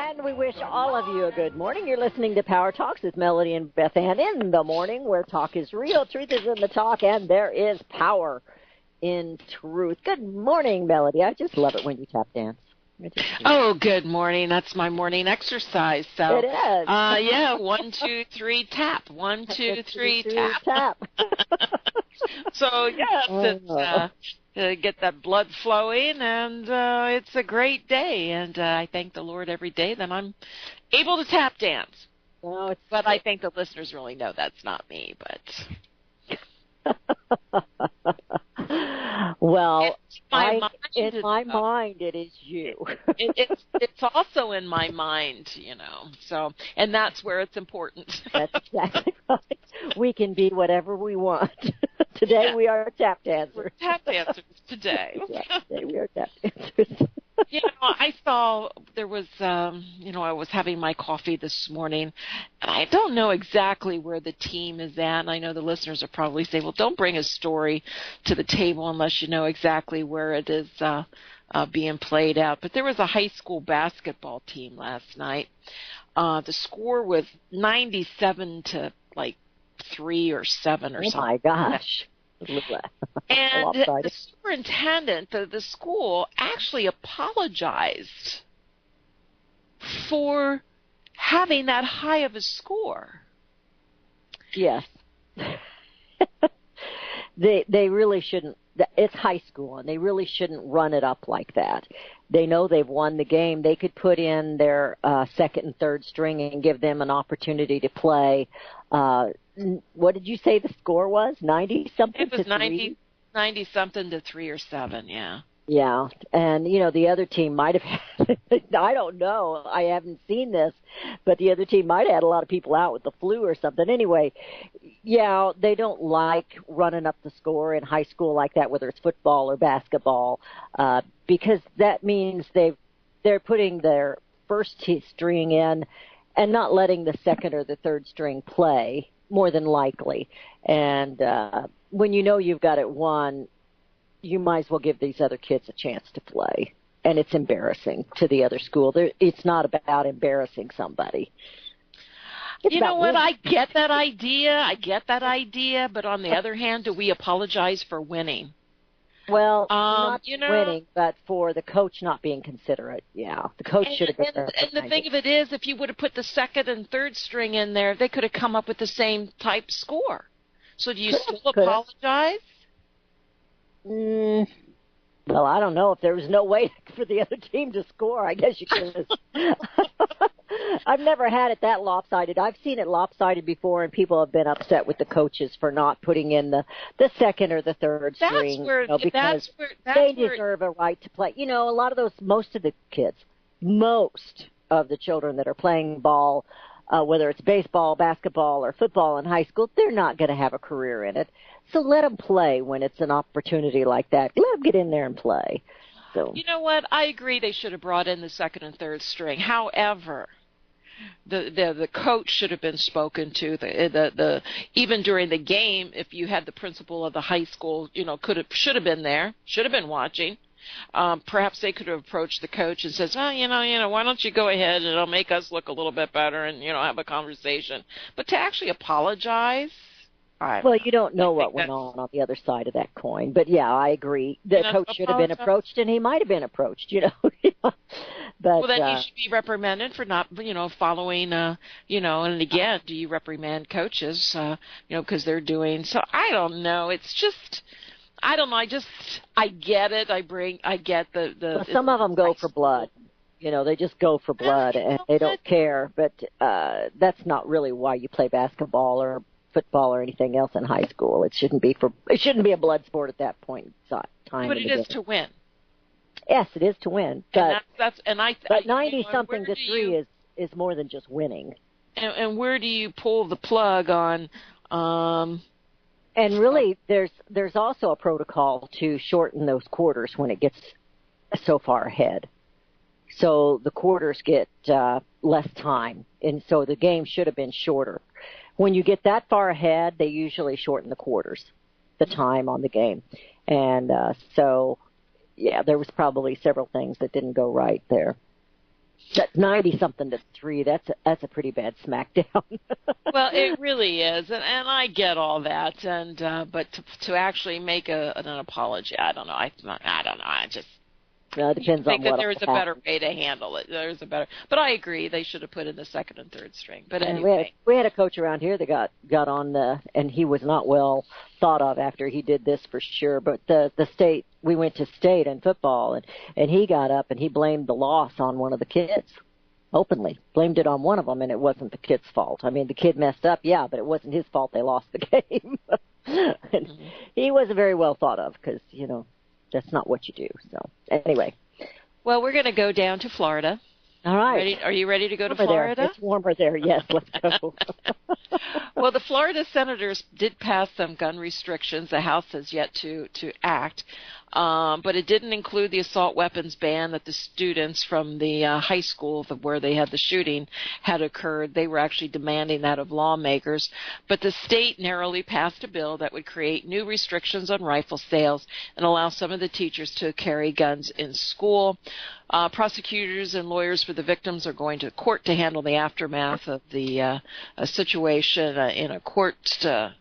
And we wish all of you a good morning. You're listening to Power Talks with Melody and Beth Ann in the morning, where talk is real, truth is in the talk, and there is power in truth. Good morning, Melody. I just love it when you tap dance. Oh, good morning. That's my morning exercise. So it is. Yeah, 1, 2, 3, tap. 1, 2, 3, tap. So yes, it's get that blood flowing, and it's a great day. And I thank the Lord every day that I'm able to tap dance. Oh, but I think the listeners really know that's not me. But well, in my mind, it is you. it's also in my mind, So, and that's where it's important. That's exactly right. We can be whatever we want. Today we are tap dancers. We're tap dancers today. Today we are tap dancers. I saw there was, I was having my coffee this morning, and I don't know exactly where the team is at. And I know the listeners are probably saying, well, don't bring a story to the table unless you know exactly where it is being played out. But there was a high school basketball team last night. The score was 97 to 3 or 7 or something. Oh, my gosh. And the superintendent of the school actually apologized for having that high of a score. Yes. They really shouldn't. It's high school, and they really shouldn't run it up like that. They know they've won the game. They could put in their second and third string and give them an opportunity to play. What did you say the score was? 90-something to 3? It was 90-something to 3 or 7, yeah. Yeah, and, the other team might have had, I don't know, I haven't seen this, but the other team might have had a lot of people out with the flu or something. Anyway, yeah, they don't like running up the score in high school like that, whether it's football or basketball, because that means they're putting their first string in and not letting the second or the third string play, more than likely. And when you've got it won, you might as well give these other kids a chance to play. And it's embarrassing to the other school. It's not about embarrassing somebody. You know what? I get that idea. But on the other hand, do we apologize for winning? Well, not winning, but for the coach not being considerate. Yeah, the coach should have been there. And the thing of it is, if you would have put the second and third string in there, they could have come up with the same type score. So do you still apologize? Well, I don't know. If there was no way for the other team to score, I guess you could have. I've never had it that lopsided. I've seen it lopsided before, and people have been upset with the coaches for not putting in the second or the third string. Because they deserve a right to play. A lot of most of the children that are playing ball, whether it's baseball, basketball, or football in high school, they're not going to have a career in it. So let them play when it's an opportunity like that. Let them get in there and play. So. You know what? I agree they should have brought in the second and third string. However, the coach should have been spoken to. The even during the game, if you had the principal of the high school, should have been there, should have been watching. Perhaps they could have approached the coach and says, well, why don't you go ahead and it'll make us look a little bit better and, have a conversation. But to actually apologize. Well, you don't know what went on the other side of that coin. But, yeah, I agree. The coach should have been approached, and he might have been approached, But, well, then he should be reprimanded for not, following, and again, do you reprimand coaches, because they're doing. So I don't know. It's just, I don't know. I get it. I get the well, some of them go for blood. They just go for blood, and they don't care. But that's not really why you play basketball or football or anything else in high school. It shouldn't be a blood sport at that point in time. But it is to win. Yes, it is to win. But but 90-something to 3 is more than just winning. And where do you pull the plug on? And really, there's also a protocol to shorten those quarters when it gets so far ahead. So the quarters get less time, and so the game should have been shorter. When you get that far ahead, they usually shorten the quarters, the time on the game. And so, yeah, there was probably several things that didn't go right there. But 90-something to 3. That's a pretty bad smackdown. Well, it really is, and I get all that, and but to actually make an apology, I don't know. I don't know. I just it depends think on that what there's a better way to handle it. But I agree they should have put in the second and third string. But anyway, we had a coach around here that got on, and he was not well thought of after he did this for sure. But the state, we went to state in football, and he got up and he blamed the loss on one of the kids. Openly blamed it on one of them, and it wasn't the kid's fault. I mean, the kid messed up, yeah, but it wasn't his fault they lost the game. And he wasn't very well thought of because, that's not what you do. So anyway. Well, we're going to go down to Florida. All right. Are you ready to go to Florida? There. It's warmer there. Yes, let's go. Well, the Florida senators did pass some gun restrictions. The House has yet to act. But it didn't include the assault weapons ban that the students from the high school where they had the shooting had occurred. They were actually demanding that of lawmakers. But the state narrowly passed a bill that would create new restrictions on rifle sales and allow some of the teachers to carry guns in school. Prosecutors and lawyers for the victims are going to court to handle the aftermath of the situation in a court setting.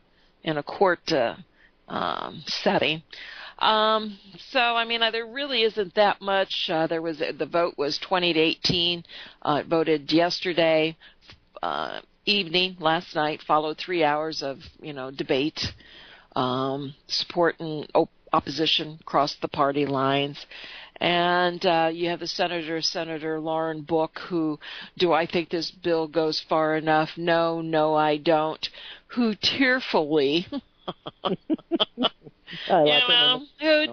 So, I mean, there really isn't that much. The vote was 20-18. Voted yesterday evening, last night, followed 3 hours of, debate, support and opposition across the party lines. And you have the Senator Lauren Book, who, do I think this bill goes far enough? No, I don't. Who tearfully...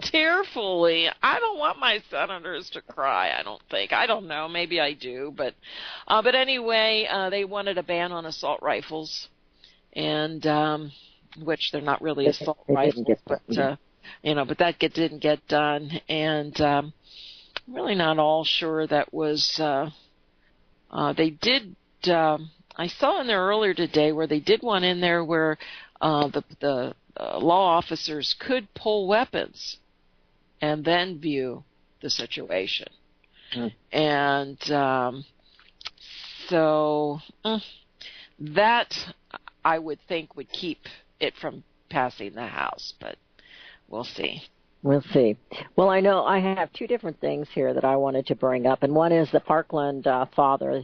tearfully, I don't want my senators to cry, I don't think. I don't know, maybe I do, but anyway, they wanted a ban on assault rifles, and which they're not really assault rifles, but that didn't get done, and I'm really not all sure that was, they did, I saw in there earlier today where they did one in there where the law officers could pull weapons and then view the situation. And so that, I would think, would keep it from passing the House, but we'll see. We'll see. Well, I know I have two different things here that I wanted to bring up, and one is the Parkland father.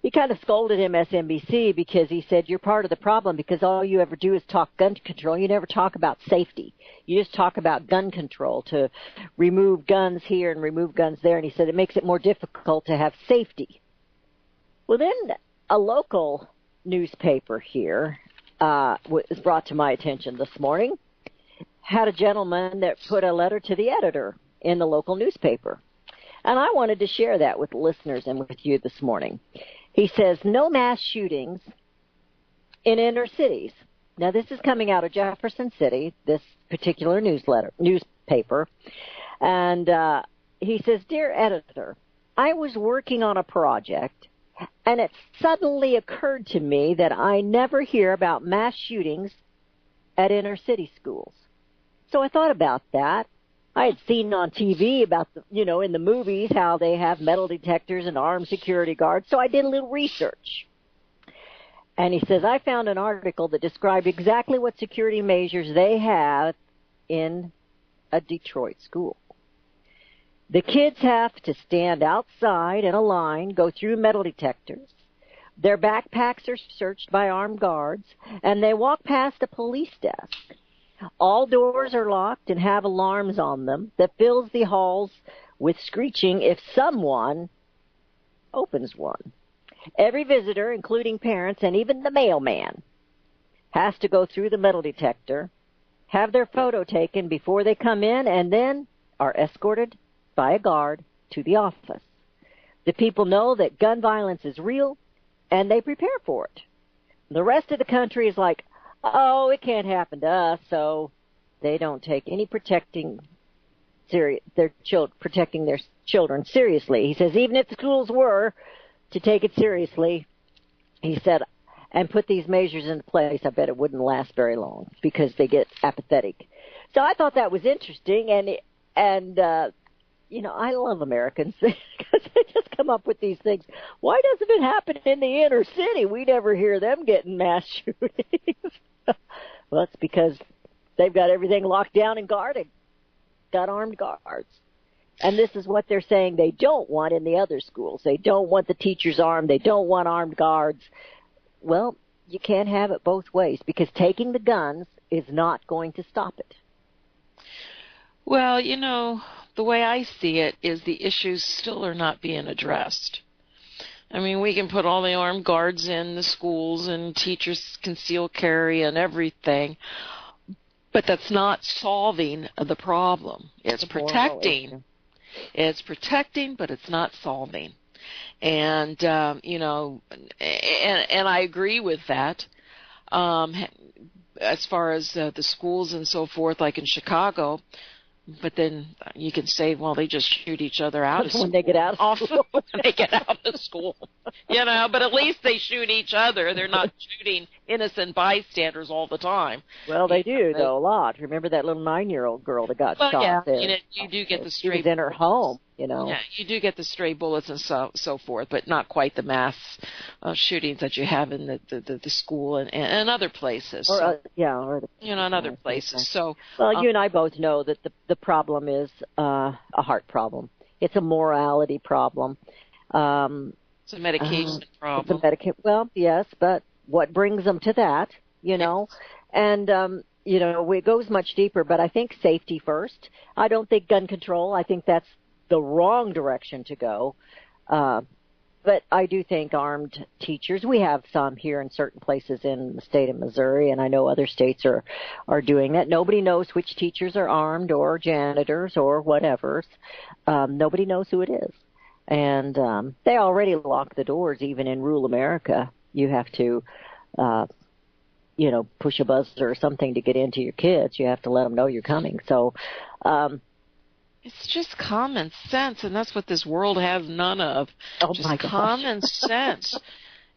He kind of scolded MSNBC because he said, you're part of the problem because all you ever do is talk gun control. You never talk about safety. You just talk about gun control, to remove guns here and remove guns there. And he said it makes it more difficult to have safety. Well, then a local newspaper here was brought to my attention this morning, had a gentleman that put a letter to the editor in the local newspaper. And I wanted to share that with listeners and with you this morning. He says, no mass shootings in inner cities. Now, this is coming out of Jefferson City, this particular newspaper. And he says, dear editor, I was working on a project, and it suddenly occurred to me that I never hear about mass shootings at inner city schools. So I thought about that. I had seen on TV about, in the movies, how they have metal detectors and armed security guards, so I did a little research. And he says, I found an article that described exactly what security measures they have in a Detroit school. The kids have to stand outside in a line, go through metal detectors. Their backpacks are searched by armed guards, and they walk past a police desk. All doors are locked and have alarms on them that fills the halls with screeching if someone opens one. Every visitor, including parents and even the mailman, has to go through the metal detector, have their photo taken before they come in, and then are escorted by a guard to the office. The people know that gun violence is real, and they prepare for it. The rest of the country is like, oh, it can't happen to us, so they don't take any protecting their children seriously. He says, even if the schools were to take it seriously, he said, and put these measures into place, I bet it wouldn't last very long because they get apathetic. So I thought that was interesting, and I love Americans because come up with these things. Why doesn't it happen in the inner city? We never hear them getting mass shootings. Well, it's because they've got everything locked down and guarded, got armed guards. And this is what they're saying they don't want in the other schools. They don't want the teachers armed. They don't want armed guards. Well, you can't have it both ways because taking the guns is not going to stop it. Well, the way I see it is the issues still are not being addressed. I mean, we can put all the armed guards in the schools and teachers conceal carry and everything, but that's not solving the problem. It's protecting. It's protecting, but it's not solving. And, and I agree with that. As far as the schools and so forth, like in Chicago, but then you can say, well, they just shoot each other out of school. When they get out of school. When they get out of school. But at least they shoot each other. They're not shooting innocent bystanders all the time. Well, they do, though, a lot. Remember that little 9-year-old girl that got shot there? Yeah, you do get the stray bullets. She was in her home, Yeah, you do get the stray bullets and so forth, but not quite the mass shootings that you have in the school and other places. Or in other places. So, well, you and I both know that the problem is a heart problem. It's a morality problem. It's a medication problem. Well, yes, but what brings them to that, And, it goes much deeper, but I think safety first. I don't think gun control. I think that's the wrong direction to go. But I do think armed teachers, we have some here in certain places in the state of Missouri, and I know other states are doing that. Nobody knows which teachers are armed or janitors or whatever. Nobody knows who it is. And they already lock the doors, even in rural America. You have to, push a buzzer or something to get into your kids. You have to let them know you're coming. So it's just common sense, and that's what this world has none of. Oh, just my gosh. Common sense.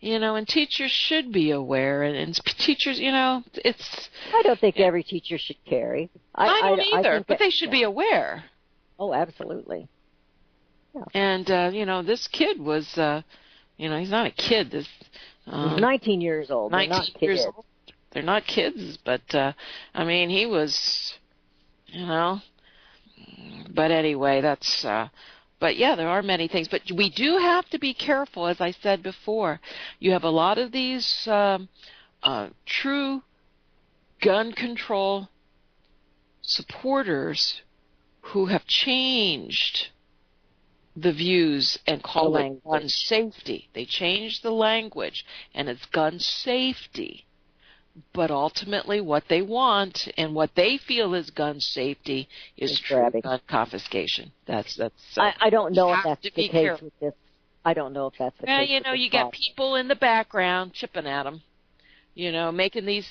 And teachers should be aware, and teachers, it's... I don't think every teacher should carry. I don't either, but they should be aware. Oh, absolutely. Yeah. And, this kid was, he's not a kid. He's 19 years old. 19 years old. They're not kids, but, he was, But anyway, that's... But, yeah, there are many things. But we do have to be careful, as I said before. You have a lot of these true gun control supporters who have changed the views and call it gun safety. They changed the language, and it's gun safety. But ultimately what they want and what they feel is gun safety is true gun confiscation. That's. I don't know if that's the case with this. I don't know if that's the case. Well, you got people in the background chipping at them. Making these,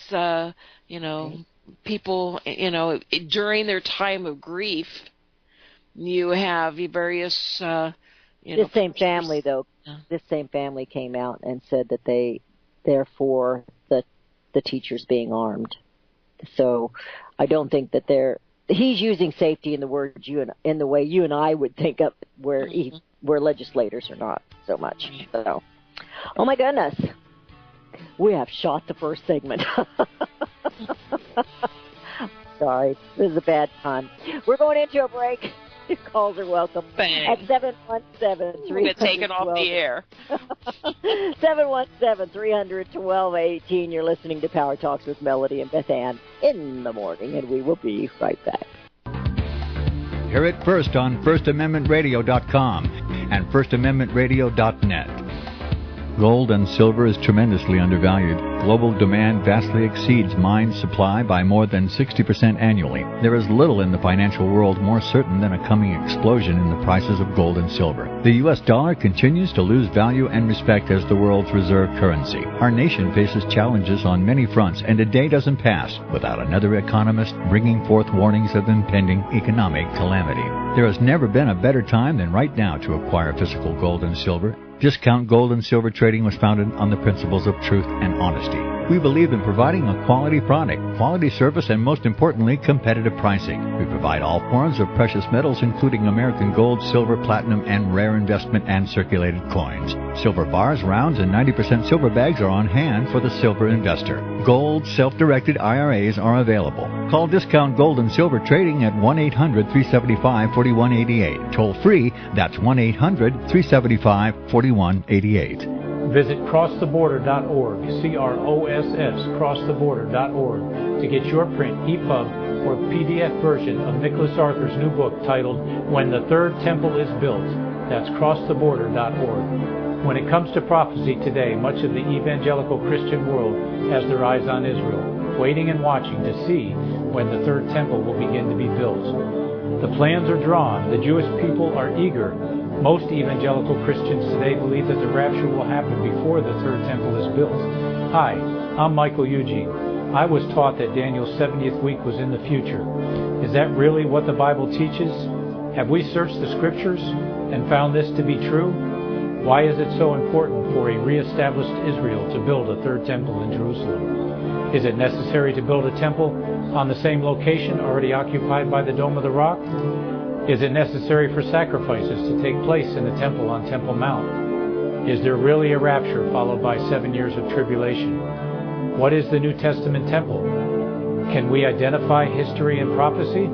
people, during their time of grief, you have various, This same family, though, this same family came out and said that they're for the teachers being armed. So I don't think that he's using safety in the words in the way you and I would think of where legislators are not so much. So, oh my goodness, we have shot the first segment. Sorry, this is a bad time. We're going into a break. Your calls are welcome. Bang. At 717-300-1218. Get taken off the air. 717-300-1218. You're listening to Power Talks with Melody and Beth Ann in the morning, and we will be right back. Hear it first on FirstAmendmentRadio.com and FirstAmendmentRadio.net. Gold and silver is tremendously undervalued. Global demand vastly exceeds mine supply by more than 60% annually. There is little in the financial world more certain than a coming explosion in the prices of gold and silver. The U.S. dollar continues to lose value and respect as the world's reserve currency. Our nation faces challenges on many fronts, and a day doesn't pass without another economist bringing forth warnings of impending economic calamity. There has never been a better time than right now to acquire physical gold and silver. Discount Gold and Silver Trading was founded on the principles of truth and honesty. We believe in providing a quality product, quality service, and most importantly, competitive pricing. We provide all forms of precious metals, including American gold, silver, platinum, and rare investment and circulated coins. Silver bars, rounds, and 90% silver bags are on hand for the silver investor. Gold self-directed IRAs are available. Call Discount Gold and Silver Trading at 1-800-375-4188. Toll free, that's 1-800-375-4188. Visit crosstheborder.org, CROSS, crosstheborder.org, to get your print, EPUB, or PDF version of Nicholas Arthur's new book titled When the Third Temple is Built. That's crosstheborder.org. When it comes to prophecy today, much of the evangelical Christian world has their eyes on Israel, waiting and watching to see when the third temple will begin to be built. The plans are drawn. The Jewish people are eager. Most evangelical Christians today believe that the rapture will happen before the third temple is built. Hi, I'm Michael Eugene. I was taught that Daniel's 70th week was in the future. Is that really what the Bible teaches? Have we searched the Scriptures and found this to be true? Why is it so important for a reestablished Israel to build a third temple in Jerusalem? Is it necessary to build a temple on the same location already occupied by the Dome of the Rock? Is it necessary for sacrifices to take place in the temple on Temple Mount? Is there really a rapture followed by 7 years of tribulation? What is the New Testament temple? Can we identify history and prophecy?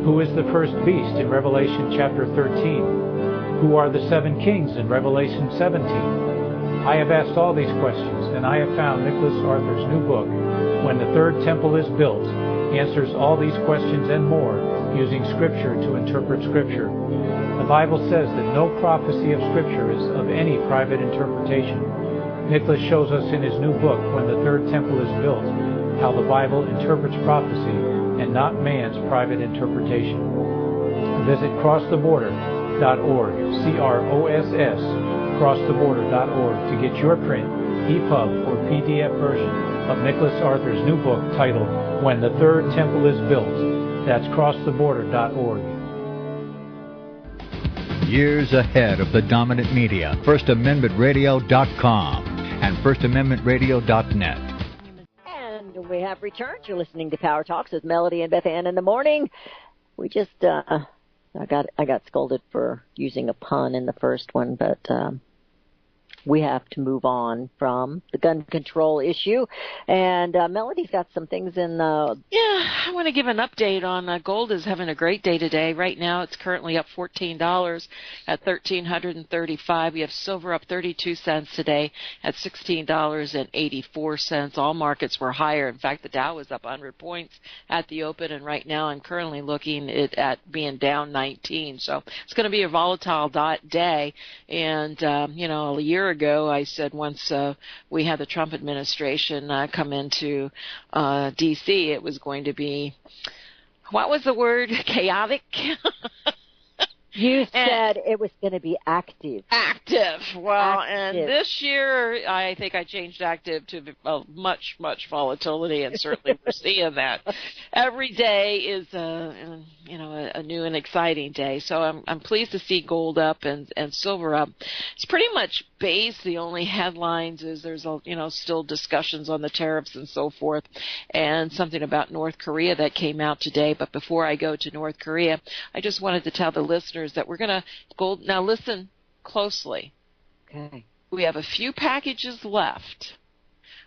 Who is the first beast in Revelation chapter 13? Who are the 7 kings in Revelation 17? I have asked all these questions, and I have found Nicholas Arthur's new book, When the Third Temple is Built, answers all these questions and more using Scripture to interpret Scripture. The Bible says that no prophecy of Scripture is of any private interpretation. Nicholas shows us in his new book, When the Third Temple is Built, how the Bible interprets prophecy and not man's private interpretation. Visit crosstheborder.org, CROSS, crosstheborder.org, to get your print, EPUB, or PDF version of Nicholas Arthur's new book titled When the Third Temple is Built. That's crosstheborder.org. Years ahead of the dominant media, FirstAmendmentRadio.com and FirstAmendmentRadio.net. And we have returned. You're listening to Power Talks with Melody and Beth Ann in the morning. We just, I got scolded for using a pun in the first one, but we have to move on from the gun control issue. And Melody's got some things in I want to give an update on gold is having a great day today. Right now it's currently up $14 at $1,335. We have silver up 32 cents today at $16.84. All markets were higher. In fact, the Dow was up 100 points at the open, and right now I'm currently looking at being down 19. So it's going to be a volatile day. And, a year ago, I said once we had the Trump administration come into D.C., it was going to be, what was the word, chaotic? You said it was going to be active. Active. Well, active. And this year, I think I changed active to much, much volatility, and certainly we're seeing that. Every day is a new and exciting day. So I'm pleased to see gold up and silver up. It's pretty much base. The only headlines is there's still discussions on the tariffs and so forth, and something about North Korea that came out today. But before I go to North Korea, I just wanted to tell the listeners that we're going to gold. Now listen closely. Okay. We have a few packages left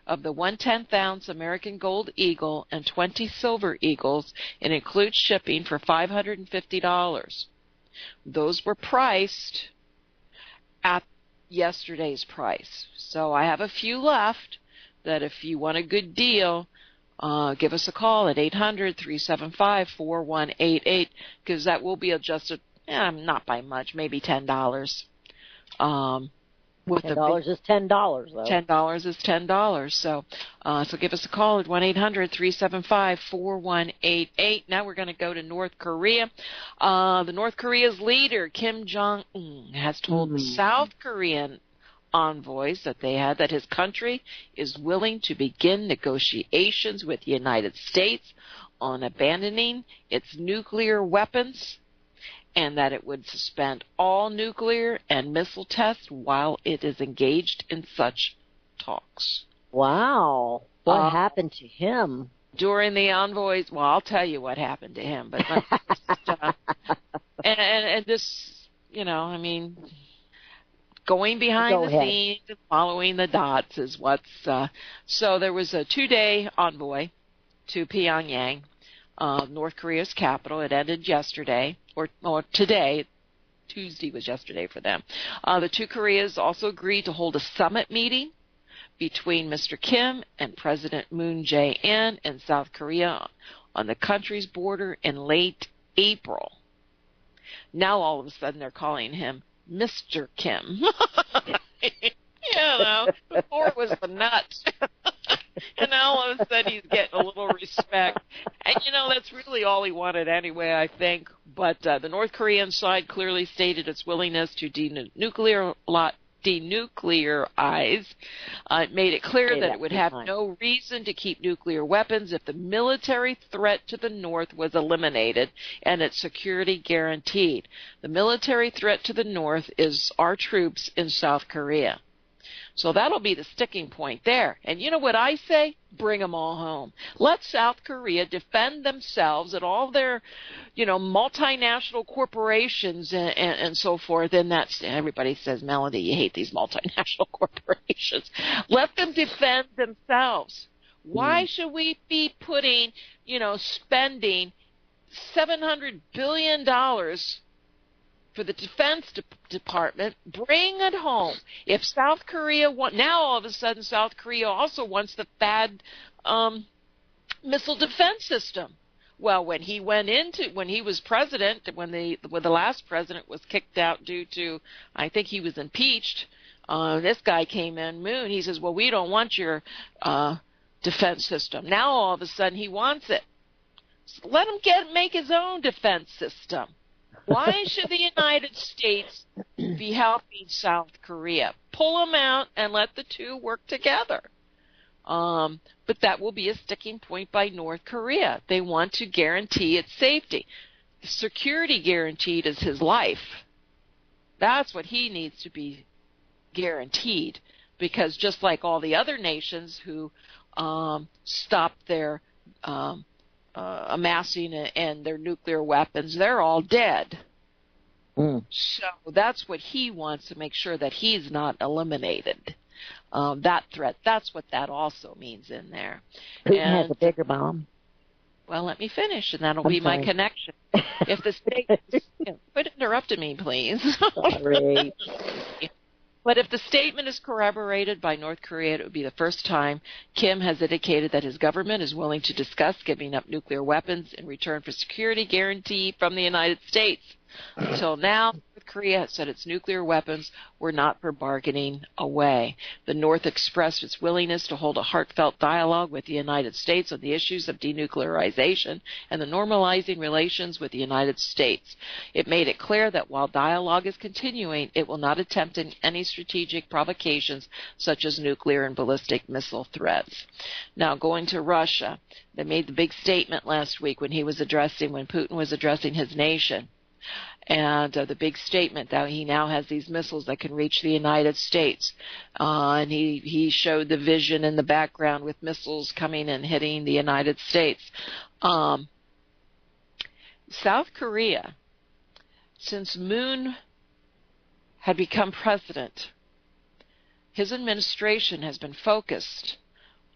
of the 1/10 ounce American Gold Eagle and 20 Silver Eagles. It includes shipping for $550. Those were priced at yesterday's price. So I have a few left that if you want a good deal, give us a call at 800-375-4188, because that will be adjusted, not by much, maybe $10. $10 is $10, though. $10 is $10. So give us a call at 1-800-375-4188. Now we're going to go to North Korea. The North Korea's leader, Kim Jong-un, has told the South Korean envoys that his country is willing to begin negotiations with the United States on abandoning its nuclear weapons, and that it would suspend all nuclear and missile tests while it is engaged in such talks. Wow. What happened to him? During the envoys, well, I'll tell you what happened to him, but and this, I mean, going behind the scenes and following the dots is what's, so there was a 2-day envoy to Pyongyang, North Korea's capital. It ended yesterday, or today. Tuesday was yesterday for them. The two Koreas also agreed to hold a summit meeting between Mr. Kim and President Moon Jae-in in South Korea on the country's border in late April. Now all of a sudden they're calling him Mr. Kim. Before it was the nuts. And now all of a sudden he's getting a little respect. And, that's really all he wanted anyway, I think. But the North Korean side clearly stated its willingness to denuclearize. It made it clear that it would have no reason to keep nuclear weapons if the military threat to the North was eliminated and its security guaranteed. The military threat to the North is our troops in South Korea. So that'll be the sticking point there. And you know what I say? Bring them all home. Let South Korea defend themselves and all their, multinational corporations and so forth. And that's, everybody says, Melody, you hate these multinational corporations. Let them defend themselves. Why should we be putting, spending $700 billion for the Defense Department? Bring it home. If South Korea now all of a sudden South Korea also wants the THAAD missile defense system. Well, when he was president, when the last president was kicked out due to, I think he was impeached, this guy came in, Moon, he says, well, we don't want your defense system. Now all of a sudden he wants it. So let him make his own defense system. Why should the United States be helping South Korea? Pull them out and let the two work together. But that will be a sticking point by North Korea. They want to guarantee its safety. Security guaranteed is his life. That's what he needs to be guaranteed, because just like all the other nations who stopped their amassing and their nuclear weapons, they're all dead. So that's what he wants, to make sure that he's not eliminated. That threat, that's what that also means in there. Putin has a bigger bomb. Well, let me finish, and that'll be my connection. If the state... quit interrupting me, please. Sorry. But if the statement is corroborated by North Korea, it would be the first time Kim has indicated that his government is willing to discuss giving up nuclear weapons in return for security guarantee from the United States. Until now, North Korea has said its nuclear weapons were not for bargaining away. The North expressed its willingness to hold a heartfelt dialogue with the United States on the issues of denuclearization and the normalizing relations with the United States. It made it clear that while dialogue is continuing, it will not attempt any strategic provocations such as nuclear and ballistic missile threats. Now, going to Russia, they made the big statement last week when Putin was addressing his nation. And the big statement that he now has these missiles that can reach the United States. And he showed the vision in the background with missiles coming and hitting the United States. South Korea, since Moon had become president, his administration has been focused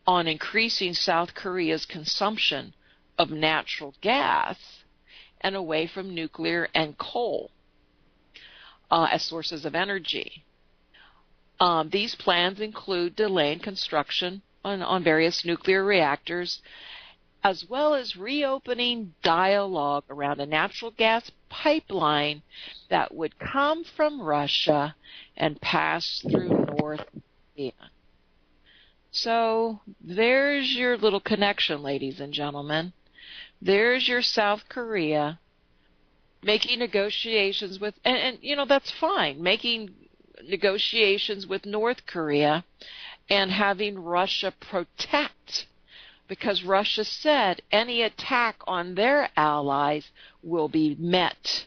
on increasing South Korea's consumption of natural gas and away from nuclear and coal as sources of energy. These plans include delaying construction on various nuclear reactors, as well as reopening dialogue around a natural gas pipeline that would come from Russia and pass through North Korea. So there's your little connection, ladies and gentlemen. There's your South Korea making negotiations with, and that's fine, making negotiations with North Korea and having Russia protect, because Russia said any attack on their allies will be met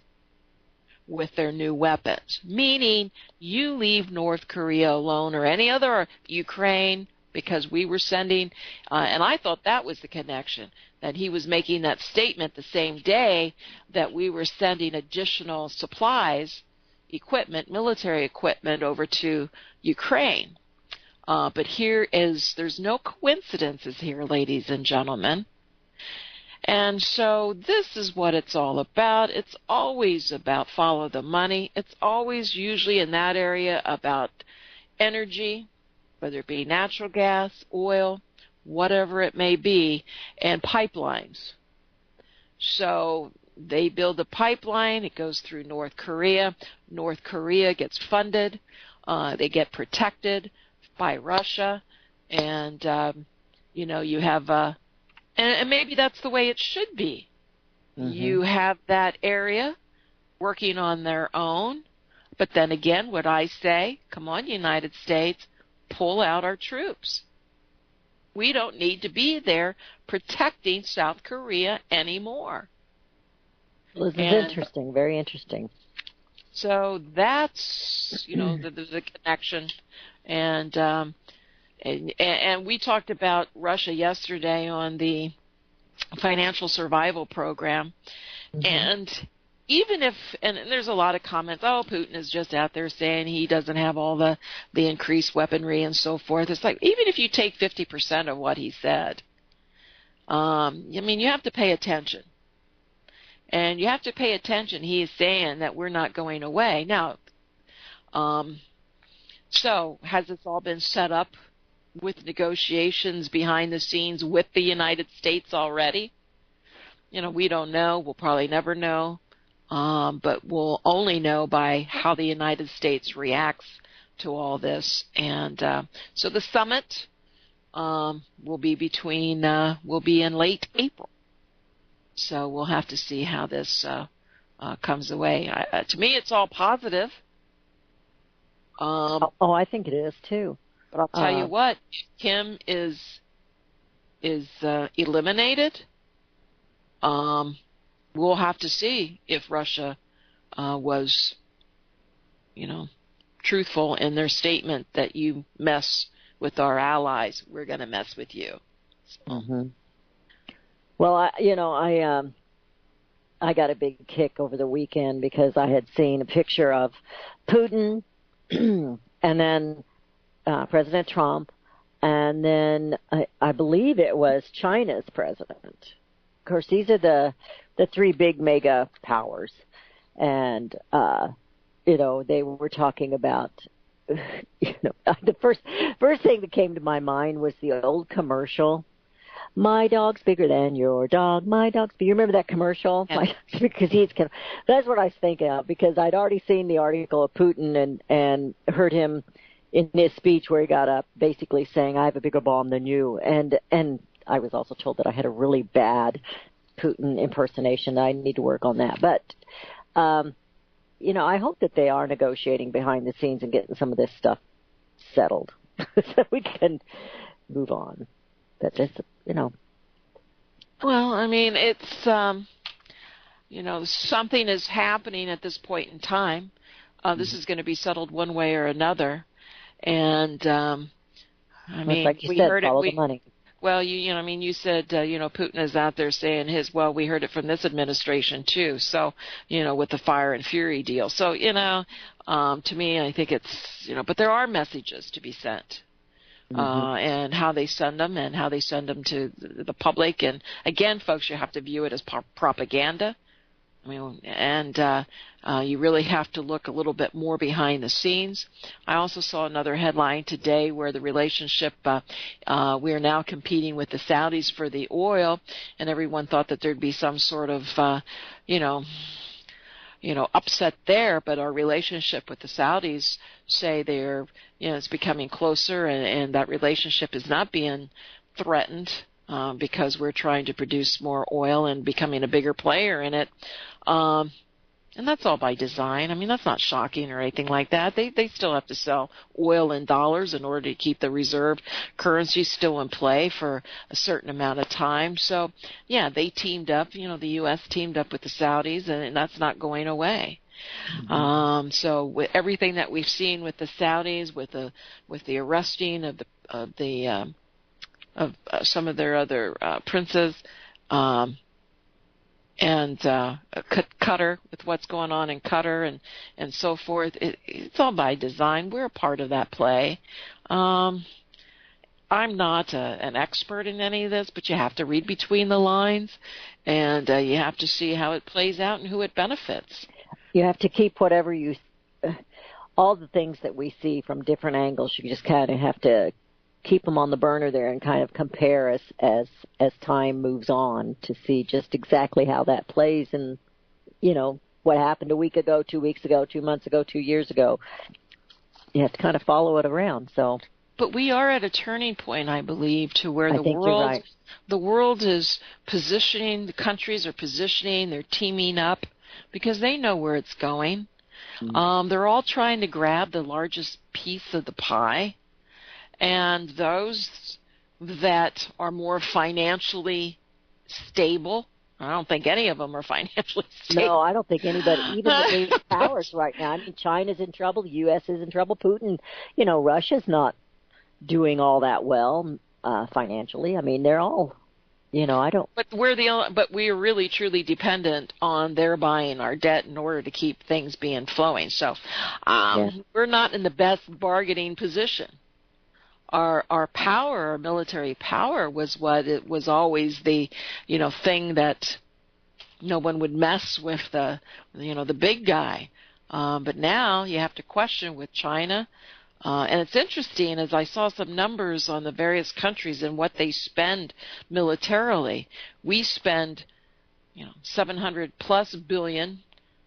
with their new weapons, meaning you leave North Korea alone, or any other, Ukraine, because we were sending, and I thought that was the connection, that he was making that statement the same day that we were sending additional supplies, equipment, military equipment over to Ukraine. But there's no coincidences here, ladies and gentlemen. And so this is what it's all about. It's always about follow the money. It's always usually in that area about energy, whether it be natural gas, oil, whatever it may be, and pipelines. So they build a pipeline. It goes through North Korea. North Korea gets funded. They get protected by Russia. And, you have and maybe that's the way it should be. Mm-hmm. You have that area working on their own. But then again, what I say, come on, United States, pull out our troops. We don't need to be there protecting South Korea anymore. Well, this is interesting, very interesting. So that's, the connection. And we talked about Russia yesterday on the Financial Survival Program. Mm-hmm. And even if, and there's a lot of comments, Putin is just out there saying he doesn't have all the increased weaponry and so forth. It's like, even if you take 50% of what he said, you have to pay attention. And you have to pay attention. He is saying that we're not going away. Now, so has this all been set up with negotiations behind the scenes with the United States already? We don't know. We'll probably never know. But we'll only know by how the United States reacts to all this. And so the summit will be in late April. So we'll have to see how this comes away. To me, it's all positive. I think it is too. But I'll tell you what, if Kim is eliminated, we'll have to see if Russia was, truthful in their statement that you mess with our allies, we're going to mess with you. So. Mm-hmm. Well, I got a big kick over the weekend because I had seen a picture of Putin and then President Trump, and then I believe it was China's president. Of course, these are the three big mega powers, and they were talking about the first thing that came to my mind was the old commercial. My dog's bigger than your dog. My dog's bigger. You remember that commercial? Yeah. Because that's what I was thinking of, because I'd already seen the article of Putin and heard him in his speech where he got up basically saying, I have a bigger bomb than you. And I was also told that I had a really bad Putin impersonation. I need to work on that. But, I hope that they are negotiating behind the scenes and getting some of this stuff settled so we can move on. But this, Well, it's, something is happening at this point in time. This is going to be settled one way or another. And, like you said, follow the money. Well, you said, Putin is out there saying we heard it from this administration too. So, with the fire and fury deal. So, to me, I think it's, but there are messages to be sent. And how they send them to the public. And again, folks, you have to view it as propaganda. You really have to look a little bit more behind the scenes. I also saw another headline today where the relationship, we are now competing with the Saudis for the oil, and everyone thought that there'd be some sort of, upset there, but our relationship with the Saudis say they're, it's becoming closer, and that relationship is not being threatened because we're trying to produce more oil and becoming a bigger player in it. And that's all by design. That's not shocking or anything like that. They still have to sell oil in dollars in order to keep the reserve currency still in play for a certain amount of time. So, yeah, they teamed up. The U.S. teamed up with the Saudis, and that's not going away. Mm-hmm. So with everything that we've seen with the Saudis, with the arresting of some of their other princes, and Qatar, with what's going on in Qatar and so forth, it's all by design. We're a part of that play. I'm not an expert in any of this, but you have to read between the lines, and you have to see how it plays out and who it benefits. You have to keep all the things that we see from different angles. You just kind of have to keep them on the burner there and kind of compare as time moves on to see just exactly how that plays and, what happened a week ago, 2 weeks ago, 2 months ago, 2 years ago. You have to kind of follow it around, so... But we are at a turning point, I believe, to where the world is positioning, the countries are positioning, they're teaming up because they know where it's going. Mm-hmm. They're all trying to grab the largest piece of the pie, and those that are more financially stable, I don't think any of them are financially stable. No, I don't think anybody, even the major powers right now. I mean, China's in trouble, the U.S. is in trouble, Putin, Russia's not doing all that well financially. I mean, they're all, I don't. But we are really truly dependent on their buying our debt in order to keep things being flowing. So we're not in the best bargaining position. Our power, our military power, was always the thing that no one would mess with the big guy. But now you have to question with China. And it's interesting, as I saw some numbers on the various countries and what they spend militarily. We spend, $700+ billion.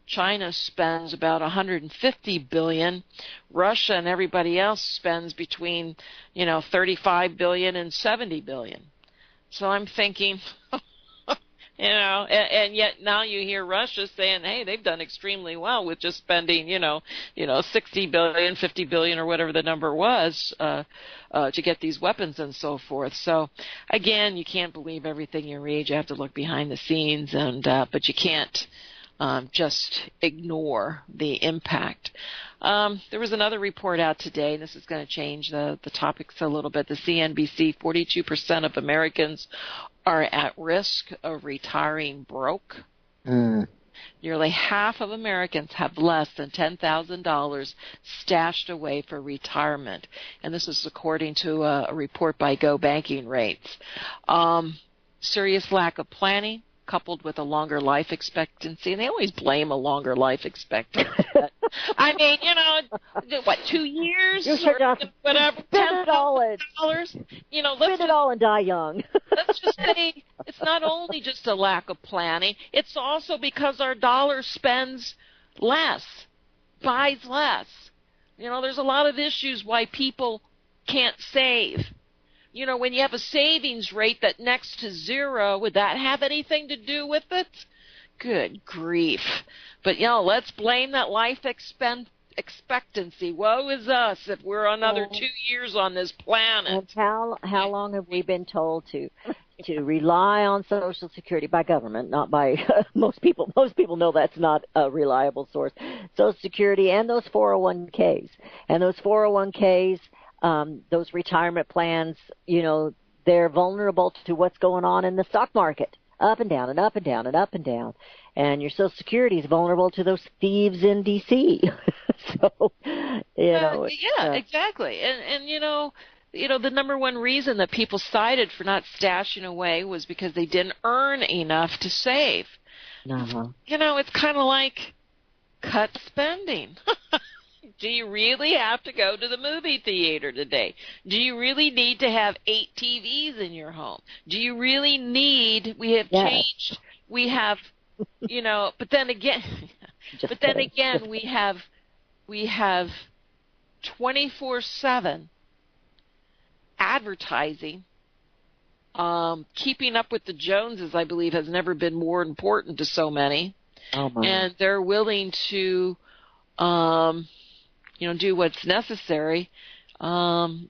China spends about $150 billion. Russia and everybody else spends between, $35 billion and $70 billion. So I'm thinking, and yet now you hear Russia saying, hey, they've done extremely well with just spending, $60 billion, $50 billion, or whatever the number was, to get these weapons and so forth. So, again, you can't believe everything you read. You have to look behind the scenes, but you can't just ignore the impact. There was another report out today, and this is going to change the topics a little bit. The CNBC, 42% of Americans are at risk of retiring broke. Nearly half of Americans have less than $10,000 stashed away for retirement. And this is according to a report by Go Banking Rates. Serious lack of planning, coupled with a longer life expectancy, and they always blame a longer life expectancy. I mean, 2 years or whatever, $10,000. Spend it all and die young. Let's just say it's not only just a lack of planning; it's also because our dollar spends less, buys less. There's a lot of issues why people can't save. When you have a savings rate that next to zero, would that have anything to do with it? Good grief. But, let's blame that life expectancy. Woe is us if we're another 2 years on this planet. And how long have we been told to rely on Social Security by government, not by most people. Most people know that's not a reliable source. Social Security and those 401ks. And those 401ks, those retirement plans, they're vulnerable to what's going on in the stock market, up and down and up and down and up and down. And your Social Security is vulnerable to those thieves in D.C. So, exactly. And the number one reason that people cited for not stashing away was because they didn't earn enough to save. Uh-huh. It's kind of like cut spending. Do you really have to go to the movie theater today? Do you really need to have 8 TVs in your home? Do you really need, we have changed, we have, but then again, we have 24/7 advertising. Keeping up with the Joneses, I believe, has never been more important to so many. Oh my. And they're willing to, do what's necessary. So,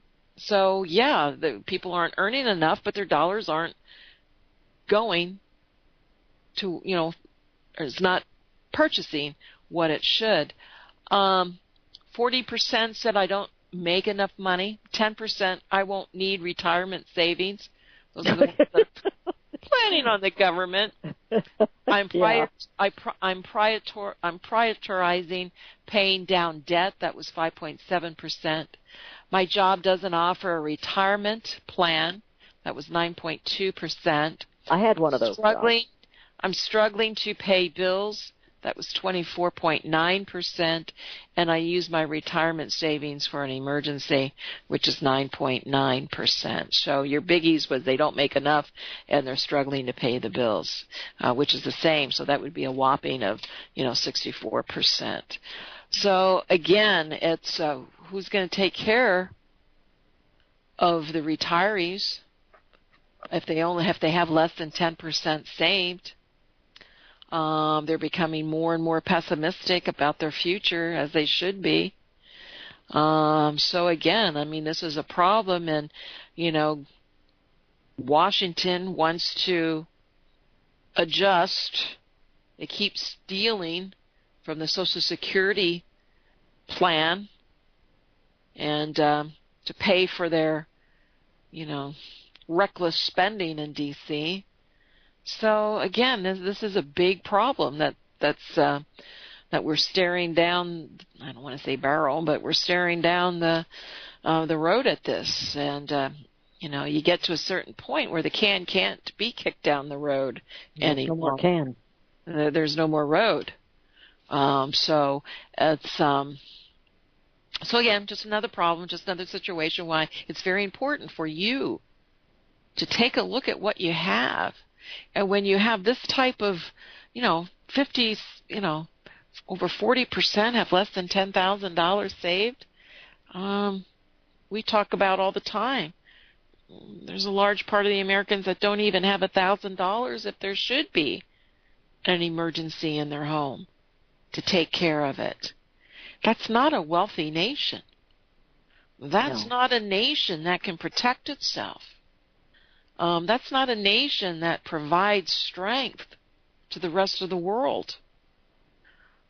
the people aren't earning enough, but their dollars aren't going to, or it's not purchasing what it should. 40% said I don't make enough money. 10% I won't need retirement savings. Those are the ones that are planning on the government. I'm prioritizing paying down debt. That was 5.7%. My job doesn't offer a retirement plan. That was 9.2%. I had one of those. I'm struggling to pay bills. That was 24.9%, and I use my retirement savings for an emergency, which is 9.9%. So your biggies was they don't make enough, and they're struggling to pay the bills, which is the same. So that would be a whopping of 64%. So again, it's who's going to take care of the retirees if they have less than 10% saved. They're becoming more and more pessimistic about their future, as they should be. So again, I mean, this is a problem, and Washington wants to adjust. They keep stealing from the Social Security plan and to pay for their, reckless spending in D.C. So again, this is a big problem that we're staring down. I don't want to say barrel, but we're staring down the road at this. And you get to a certain point where the can can't be kicked down the road anymore. No more can. There's no more road. So it's so again, just another problem, just another situation why it's very important for you to take a look at what you have. And when you have this type of, 50s, over 40% have less than $10,000 saved, we talk about all the time. There's a large part of the Americans that don't even have $1,000 if there should be an emergency in their home to take care of it. That's not a wealthy nation. That's not a nation that can protect itself. That's not a nation that provides strength to the rest of the world.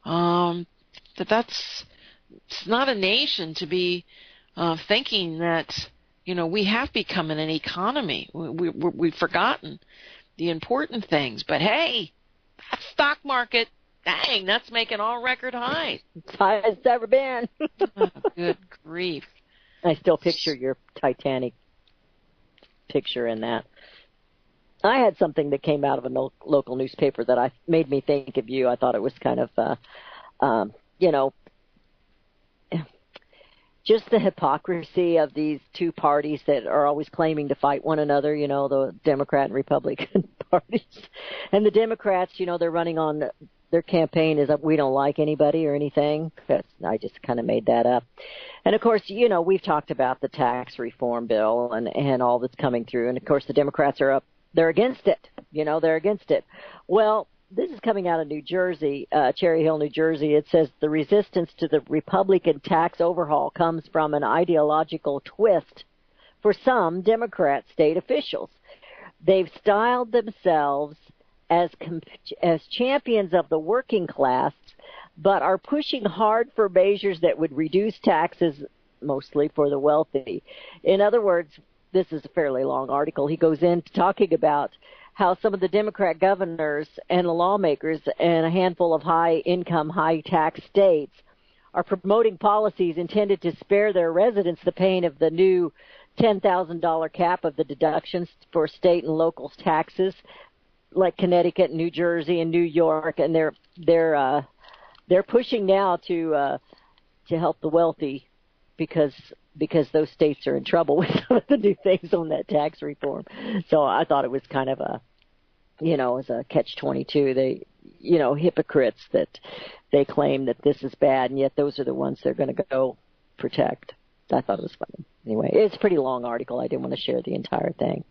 It's not a nation to be thinking that, we have become an economy. We've forgotten the important things. But hey, that stock market, dang, that's making all record highs. It's high as it's ever been. Oh, good grief. I still picture your Titanic picture in that. I had something that came out of a local newspaper that made me think of you. I thought it was kind of, just the hypocrisy of these two parties that are always claiming to fight one another, the Democrat and Republican parties. And the Democrats, they're running on their campaign is we don't like anybody or anything. I just kind of made that up. And, of course, we've talked about the tax reform bill and all that's coming through. And, of course, the Democrats are up. They're against it. They're against it. Well, this is coming out of New Jersey, Cherry Hill, New Jersey. It says the resistance to the Republican tax overhaul comes from an ideological twist for some Democrat state officials. They've styled themselves as champions of the working class, but are pushing hard for measures that would reduce taxes, mostly for the wealthy. In other words, this is a fairly long article. He goes into talking about how some of the Democrat governors and the lawmakers in a handful of high-income, high-tax states are promoting policies intended to spare their residents the pain of the new $10,000 cap of the deductions for state and local taxes, like Connecticut, New Jersey, and New York, and they're pushing now to help the wealthy because those states are in trouble with some of the new things on that tax reform. So I thought it was kind of as a catch-22. They, hypocrites that they claim that this is bad, and yet those are the ones they're going to go protect. I thought it was funny. Anyway, it's a pretty long article. I didn't want to share the entire thing.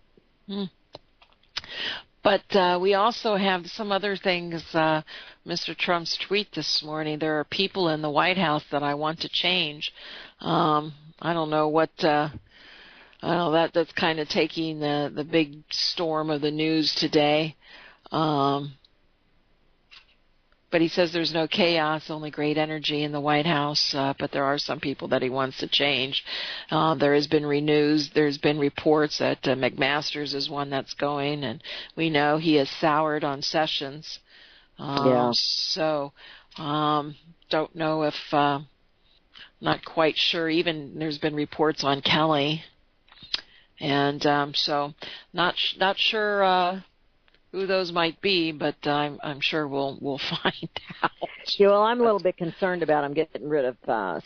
But we also have some other things. Mr. Trump's tweet this morning, there are people in the White House that I want to change. I don't know what that's kind of taking the big storm of the news today. But he says there's no chaos, only great energy in the White House. But there are some people that he wants to change. There has been there's been reports that McMaster's is one that's going, and we know he has soured on Sessions. So don't know if, not quite sure. Even there's been reports on Kelly, and so not sure who those might be, but I'm sure we'll find out. Yeah, well, I'm a little bit concerned about him getting rid of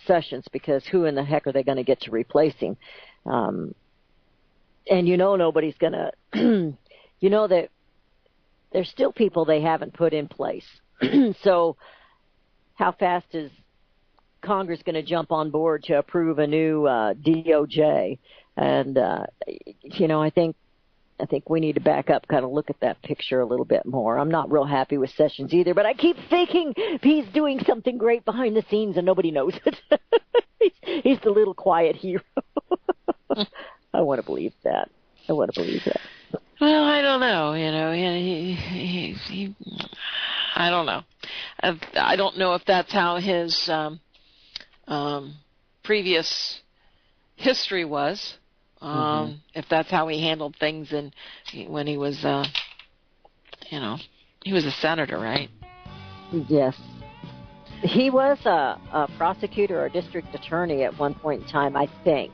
Sessions, because who in the heck are they going to get to replace him? And nobody's going to. That there's still people they haven't put in place. So how fast is Congress going to jump on board to approve a new DOJ? And I think we need to back up, kind of look at that picture a little bit more. I'm not real happy with Sessions either, but I keep thinking he's doing something great behind the scenes and nobody knows it. He's the little quiet hero. I want to believe that. Well, I don't know. I don't know. I don't know if that's how his previous history was. If that's how he handled things when he was, he was a senator, right? Yes. He was a prosecutor or district attorney at one point in time, I think.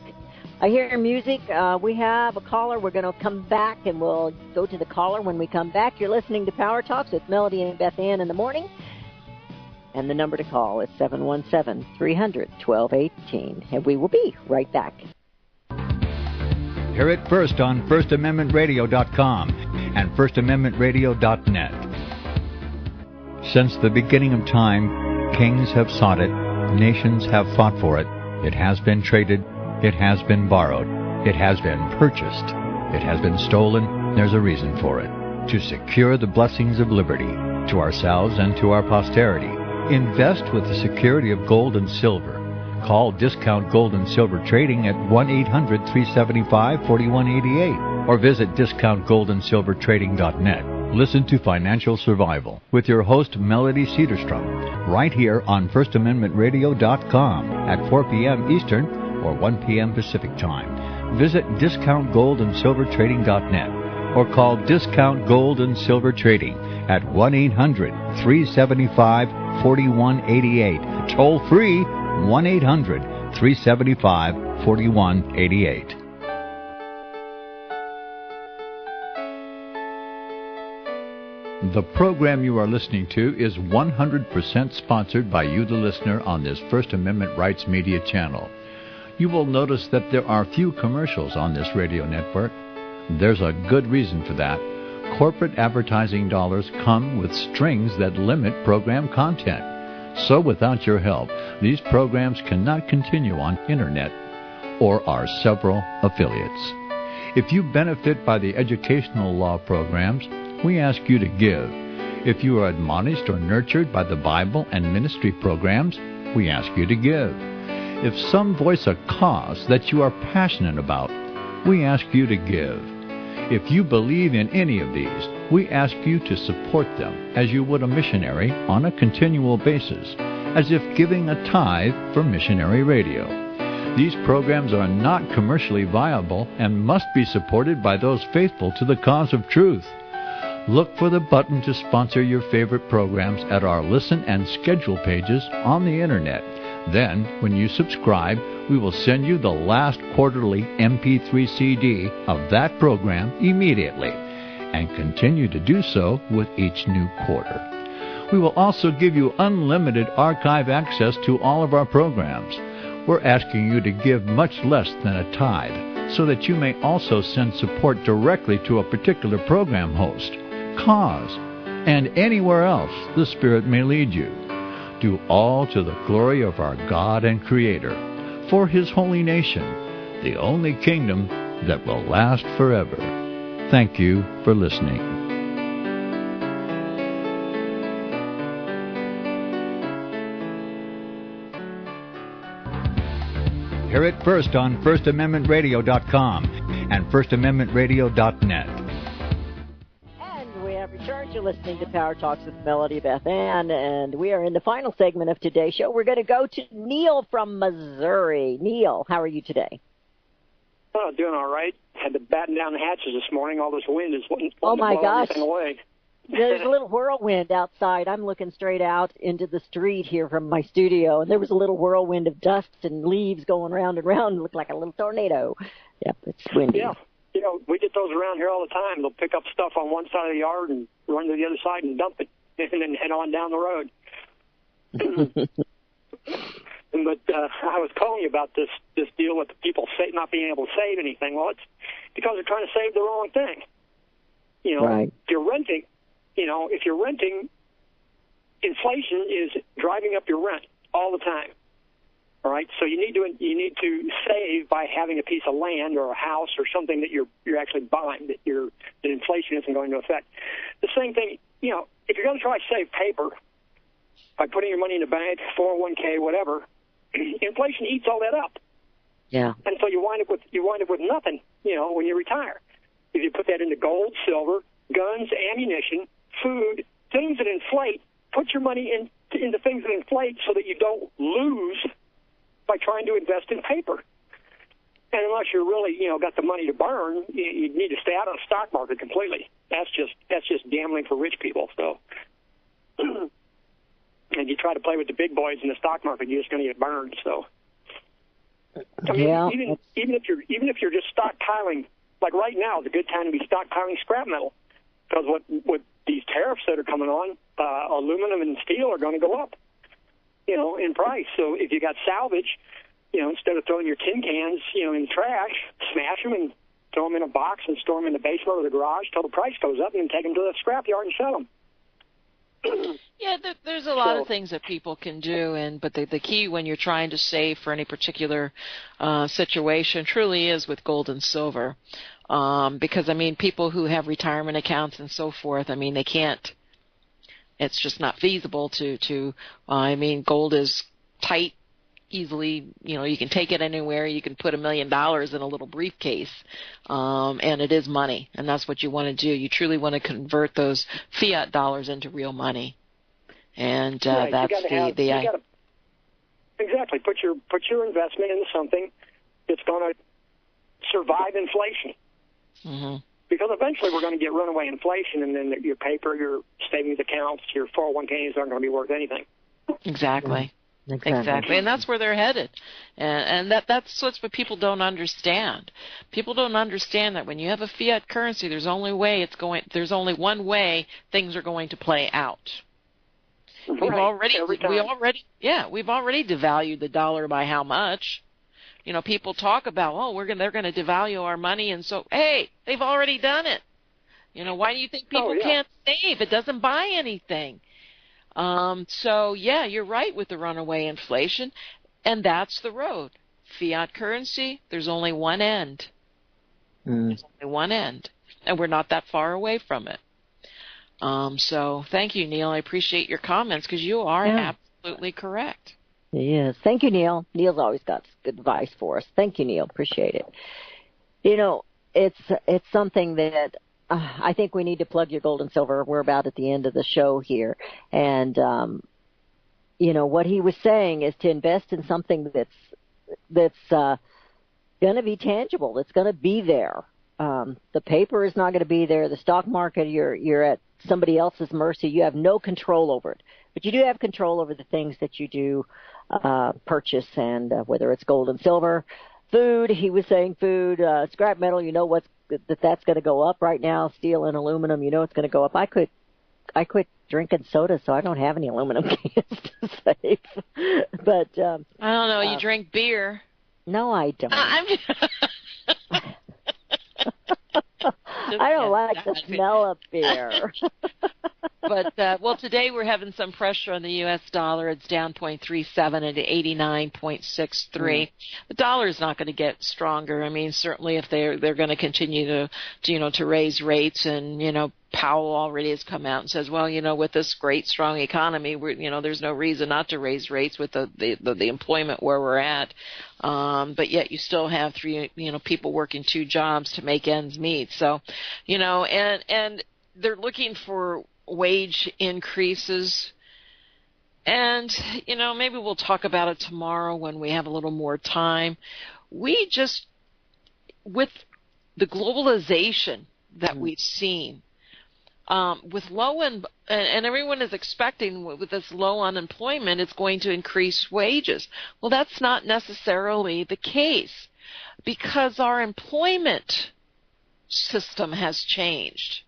I hear music. We have a caller. We're going to come back, and we'll go to the caller when we come back. You're listening to Power Talks with Melody and Beth Ann in the morning. And the number to call is 717-300-1218. And we will be right back. Hear it first on FirstAmendmentRadio.com and FirstAmendmentRadio.net. Since the beginning of time, kings have sought it, nations have fought for it. It has been traded, it has been borrowed, it has been purchased, it has been stolen. There's a reason for it. To secure the blessings of liberty to ourselves and to our posterity. Invest with the security of gold and silver. Call Discount Gold and Silver Trading at 1-800-375-4188 or visit discountgoldandsilvertrading.net. Listen to Financial Survival with your host Melody Cedarstrom right here on FirstAmendmentRadio.com at 4 p.m. Eastern or 1 p.m. Pacific Time. Visit discountgoldandsilvertrading.net or call Discount Gold and Silver Trading at 1-800-375-4188. Toll free 1-800-375-4188. The program you are listening to is 100% sponsored by you, the listener, on this First Amendment Rights Media channel. You will notice that there are few commercials on this radio network. There's a good reason for that. Corporate advertising dollars come with strings that limit program content. So without your help, these programs cannot continue on Internet or our several affiliates. If you benefit by the educational law programs, we ask you to give. If you are admonished or nurtured by the Bible and ministry programs, we ask you to give. If some voice a cause that you are passionate about, we ask you to give. If you believe in any of these, we ask you to support them as you would a missionary on a continual basis, as if giving a tithe for missionary radio. These programs are not commercially viable and must be supported by those faithful to the cause of truth. Look for the button to sponsor your favorite programs at our listen and schedule pages on the Internet. Then, when you subscribe, we will send you the last quarterly MP3 CD of that program immediately, and continue to do so with each new quarter. We will also give you unlimited archive access to all of our programs. We're asking you to give much less than a tithe, so that you may also send support directly to a particular program host, cause, and anywhere else the Spirit may lead you. Do all to the glory of our God and Creator, for His holy nation, the only kingdom that will last forever. Thank you for listening. Hear it first on FirstAmendmentRadio.com and FirstAmendmentRadio.net. And we have returned. You're You're listening to Power Talks with Melody Beth Ann, and we are in the final segment of today's show. We're going to go to Neil from Missouri. Neil, how are you today? Oh, doing all right. Had to batten down the hatches this morning. All this wind is wanting to blow everything away. There's a little whirlwind outside. I'm looking straight out into the street here from my studio, and there was a little whirlwind of dust and leaves going round and round. It looked like a little tornado. Yep, it's windy. Yeah. You know, we get those around here all the time. They'll pick up stuff on one side of the yard and run to the other side and dump it and then head on down the road. But I was calling you about this deal with the people not being able to save anything. Well, it's because they're trying to save the wrong thing. You know, right. If you're renting, inflation is driving up your rent all the time. All right, so you need to save by having a piece of land or a house or something that you're actually buying that inflation isn't going to affect. The same thing, you know, if you're going to try to save paper by putting your money in the bank, 401k, whatever, inflation eats all that up. Yeah. And so you wind up with nothing, you know, when you retire. If you put that into gold, silver, guns, ammunition, food, things that inflate, put your money into things that inflate so that you don't lose by trying to invest in paper. And unless you're really, you know, got the money to burn, you need to stay out of the stock market completely. That's just gambling for rich people. So, and you try to play with the big boys in the stock market, you're just going to get burned. So, I mean, yeah. even if you're just stockpiling, like right now is a good time to be stockpiling scrap metal, because what these tariffs that are coming on, aluminum and steel are going to go up, you know, in price. So if you got salvage, you know, instead of throwing your tin cans, you know, in the trash, smash them and throw them in a box and store them in the basement or the garage till the price goes up, and then take them to the scrap yard and sell them. Yeah, there's a lot of things that people can do, but the key when you're trying to save for any particular situation truly is with gold and silver, because I mean, people who have retirement accounts and so forth, I mean, they can't. It's just not feasible to. I mean, gold is tight, easily. You know, you can take it anywhere. You can put $1 million in a little briefcase, and it is money, and that's what you want to do. You truly want to convert those fiat dollars into real money, and that's exactly put your investment into something that's going to survive inflation. Mm-hmm. Because eventually we're going to get runaway inflation, and then your paper, your savings accounts, your 401ks aren't going to be worth anything. Exactly. Exactly, and that's where they're headed, and that's what people don't understand. People don't understand that when you have a fiat currency, there's only one way things are going to play out. Right. We've already devalued the dollar by how much? You know, people talk about, they're going to devalue our money, and so, hey, they've already done it. You know, why do you think people can't save? It doesn't buy anything. So, yeah, you're right with the runaway inflation, and that's the road. Fiat currency, there's only one end. There's only one end, and we're not that far away from it. So thank you, Neil. I appreciate your comments, because you are absolutely correct. Yes. Thank you, Neil. Neil's always got good advice for us. Thank you, Neil. Appreciate it. You know, it's something that I think we need to plug your gold and silver. We're about at the end of the show here. And, you know, what he was saying is to invest in something that's going to be tangible, that's going to be there. The paper is not going to be there. The stock market, you're at somebody else's mercy. You have no control over it. But you do have control over the things that you do purchase, and whether it's gold and silver, food. He was saying food, scrap metal. You know that's going to go up right now. Steel and aluminum. You know it's going to go up. I quit drinking soda, so I don't have any aluminum cans to save. But I don't know. You drink beer? No, I don't. I don't like the smell of beer. But, today we're having some pressure on the U.S. dollar. It's down 0.37 at 89.63. The dollar is not going to get stronger. I mean, certainly if they're going to continue to raise rates, and, you know, Powell already has come out and says, well, you know, with this great, strong economy, there's no reason not to raise rates with the employment where we're at. But yet you still have people working 2 jobs to make ends meet. So, you know, and they're looking for wage increases. And, maybe we'll talk about it tomorrow when we have a little more time. We just, with the globalization that we've seen, with low and everyone is expecting with this low unemployment, it's going to increase wages. Well, that's not necessarily the case because our employment system has changed.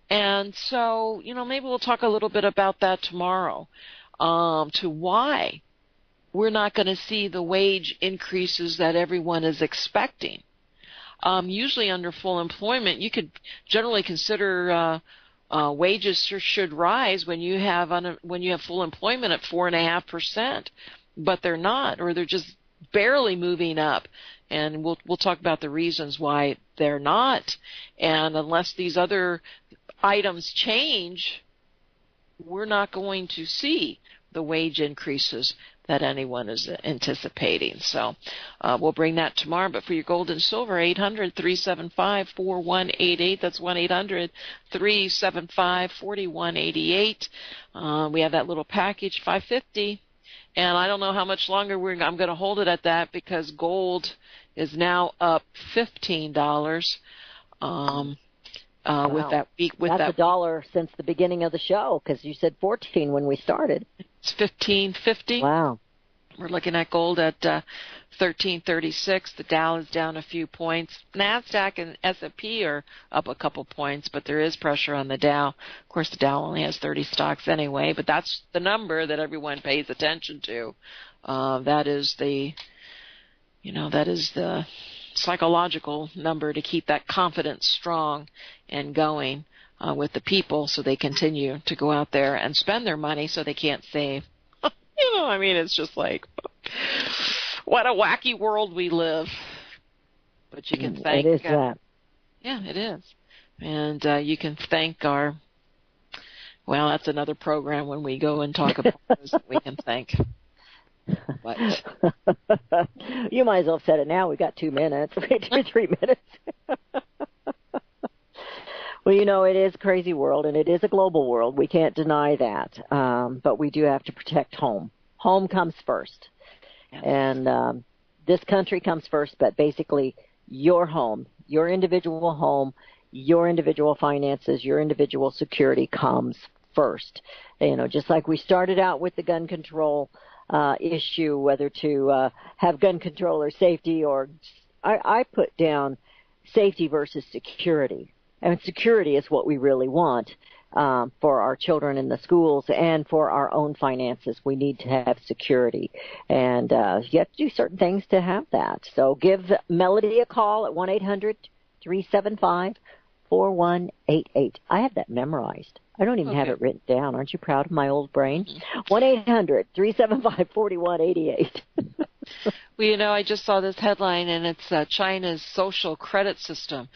And so, maybe we'll talk a little bit about that tomorrow, to why we're not going to see the wage increases that everyone is expecting. Usually under full employment, you could generally consider wages should rise when you have full employment at 4.5%, but they're not, or they're just barely moving up. And we'll talk about the reasons why they're not. And unless these other items change, we're not going to see the wage increases that anyone is anticipating. So we'll bring that tomorrow. But for your gold and silver, 800-375-4188. That's 1-800-375-4188. We have that little package, $550. And I don't know how much longer I'm going to hold it at that because gold is now up $15. Wow. That's $1 since the beginning of the show, because you said 14 when we started. It's $15.50. Wow. We're looking at gold at 1336. The Dow is down a few points. NASDAQ and S&P are up a couple points, but there is pressure on the Dow. Of course, the Dow only has 30 stocks anyway, but that's the number that everyone pays attention to. That is the psychological number to keep that confidence strong and going with the people, so they continue to go out there and spend their money so they can't save. It's just like, what a wacky world we live. But you can thank... It is that. Yeah, it is. And you can thank our... Well, that's another program when we go and talk about those that we can thank. But you might as well have said it now. We got 2 minutes, 3 minutes. Well, it is a crazy world, and it is a global world. We can't deny that. But we do have to protect home. Home comes first. Yes. And this country comes first, but basically your home, your individual home, your individual finances, your individual security comes first. Just like we started out with the gun control issue, whether to have gun control or safety, or I put down safety versus security. And security is what we really want for our children in the schools and for our own finances. We need to have security. And you have to do certain things to have that. So give Melody a call at 1-800-375-4188. I have that memorized. I don't even have it written down. Aren't you proud of my old brain? 1-800-375-4188. Well, I just saw this headline, and it's China's social credit system.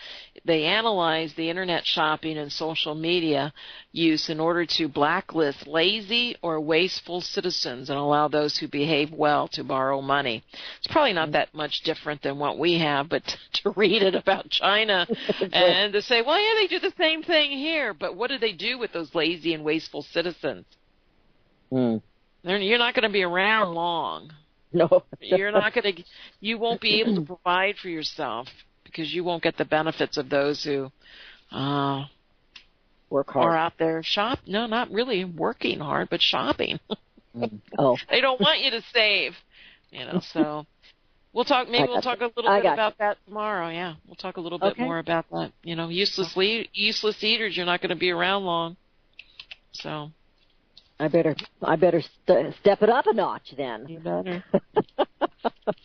They analyzed the Internet shopping and social media use in order to blacklist lazy or wasteful citizens and allow those who behave well to borrow money. It's probably not that much different than what we have, but to read it about China and to say, well, yeah, they do the same thing here, but what do they do with those lazy and wasteful citizens? You're not going to be around long. No. You won't be able to provide for yourself because you won't get the benefits of those who work hard. Are out there not really working hard, but shopping. They don't want you to save, so we'll talk a little bit about that tomorrow. Yeah. We'll talk a little bit more about that. Useless eaters, you're not going to be around long. So I better step it up a notch then. You better.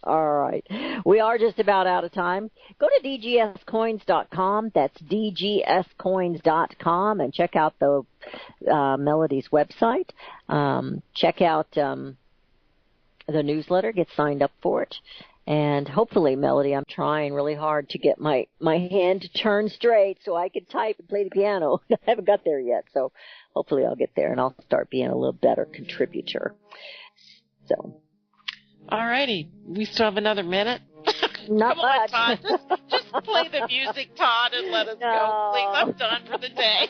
All right. We are just about out of time. Go to dgscoins.com. That's dgscoins.com, and check out the Melody's website. Check out the newsletter. Get signed up for it. And hopefully, Melody, I'm trying really hard to get my hand to turn straight so I can type and play the piano. I haven't got there yet, so hopefully I'll get there and I'll start being a little better contributor. So. All righty. We still have another minute. Not Come much. on, Todd. Just play the music, Todd, and let us go. Please, I'm done for the day.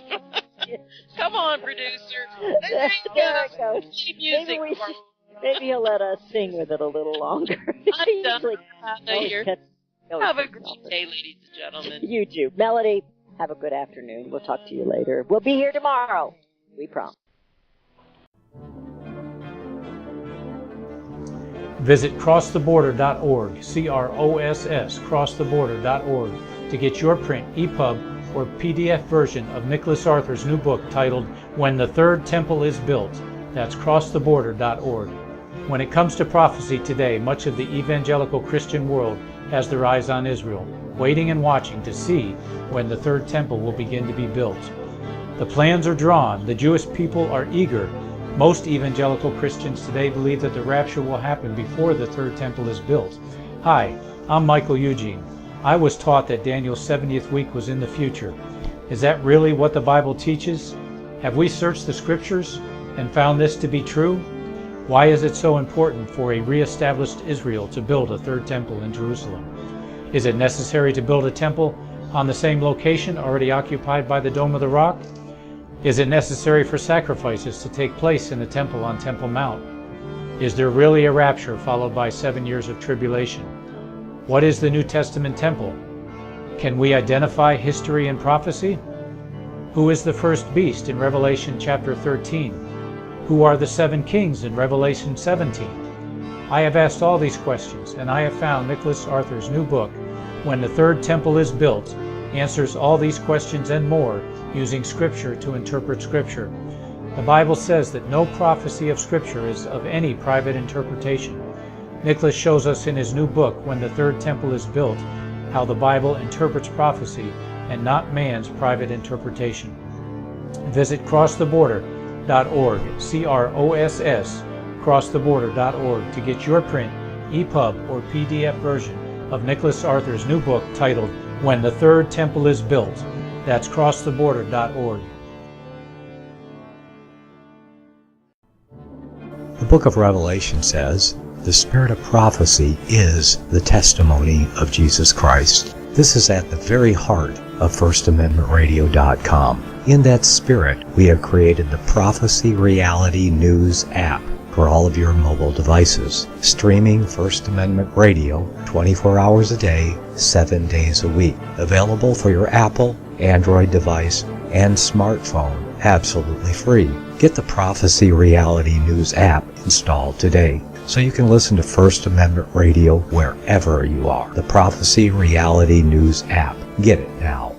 Come on, producer. There it goes. Keep music. Maybe he'll let us sing with it a little longer. I'm done. Here. Have a great day, ladies and gentlemen. You too. Melody, have a good afternoon. We'll talk to you later. We'll be here tomorrow. We promise. Visit crosstheborder.org, CROSS, crosstheborder.org, to get your print, EPUB, or PDF version of Nicholas Arthur's new book titled When the Third Temple is Built. That's crosstheborder.org. When it comes to prophecy today, much of the evangelical Christian world has their eyes on Israel, waiting and watching to see when the third temple will begin to be built. The plans are drawn. The Jewish people are eager. Most evangelical Christians today believe that the rapture will happen before the third temple is built. Hi, I'm Michael Eugene. I was taught that Daniel's 70th week was in the future. Is that really what the Bible teaches? Have we searched the scriptures and found this to be true? Why is it so important for a re-established Israel to build a third temple in Jerusalem? Is it necessary to build a temple on the same location already occupied by the Dome of the Rock? Is it necessary for sacrifices to take place in the temple on Temple Mount? Is there really a rapture followed by 7 years of tribulation? What is the New Testament temple? Can we identify history and prophecy? Who is the first beast in Revelation chapter 13? Who are the 7 kings in Revelation 17? I have asked all these questions, and I have found Nicholas Arthur's new book, When the Third Temple is Built, answers all these questions and more using Scripture to interpret Scripture. The Bible says that no prophecy of Scripture is of any private interpretation. Nicholas shows us in his new book, When the Third Temple is Built, how the Bible interprets prophecy and not man's private interpretation. Visit crosstheborder.org, CROSS, crosstheborder.org, to get your print, EPUB, or PDF version of Nicholas Arthur's new book titled When the Third Temple is Built. That's crosstheborder.org. The book of Revelation says, the spirit of prophecy is the testimony of Jesus Christ. This is at the very heart of FirstAmendmentRadio.com. In that spirit, we have created the Prophecy Reality News app for all of your mobile devices, streaming First Amendment Radio 24 hours a day, 7 days a week. Available for your Apple, Android device, and smartphone, absolutely free. Get the Prophecy Reality News app installed today, so you can listen to First Amendment Radio wherever you are. The Prophecy Reality News app. Get it now.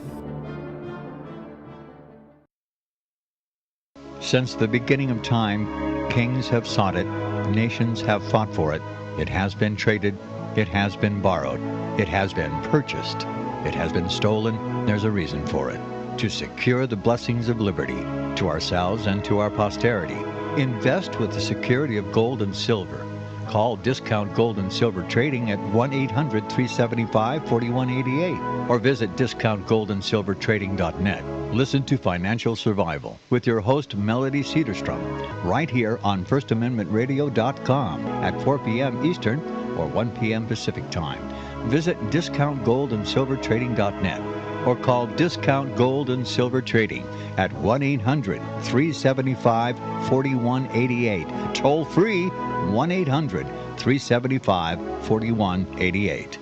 Since the beginning of time, kings have sought it, nations have fought for it. It has been traded, it has been borrowed, it has been purchased, it has been stolen. There's a reason for it. To secure the blessings of liberty to ourselves and to our posterity. Invest with the security of gold and silver. Call Discount Gold and Silver Trading at 1-800-375-4188 or visit discountgoldandsilvertrading.net. Listen to Financial Survival with your host Melody Cedarstrom right here on FirstAmendmentRadio.com at 4 p.m. Eastern or 1 p.m. Pacific Time. Visit discountgoldandsilvertrading.net or call Discount Gold and Silver Trading at 1-800-375-4188. Toll free 1-800-375-4188.